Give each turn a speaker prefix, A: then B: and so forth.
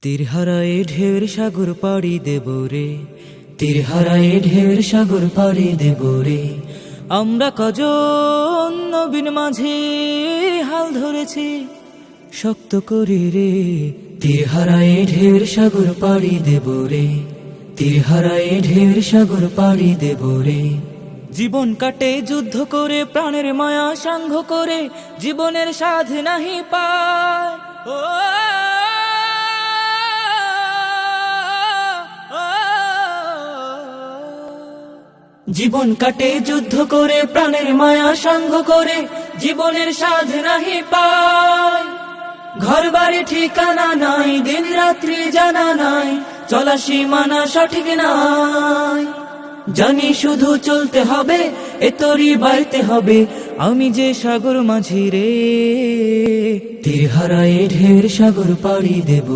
A: তীর হারায় ঢেউর সাগর পাড়ি দেব রে, তীর হারায় ঢেউর সাগর পাড়ি দেব রে। আমরা কজন নবীন মাঝে হাল ধরেছি শক্ত করে রে, তীর হারায় ঢেউর সাগর পাড়ি দেব রে, তীর হারায় ঢেউর সাগর পাড়ি দেব রে। জীবন কাটে যুদ্ধ করে, প্রাণের মায়া সাঙ্গ করে, জীবনের সাধ নাহি পায়। ও জীবন কাটে যুদ্ধ করে, প্রাণের মায়া সাঙ্গ করে, জীবনের সাধ নাহি পায়। ঘর বাড়ি ঠিকানা নাই, দিন রাত্রি জানা নাই, চলা সীমানা সঠিক নাই। জানি শুধু চলতে হবে, এ তরি বাইতে হবে, আমি যে সাগর মাঝি রে, তীর হারায় ঢেউর সাগর পাড়ি দেব।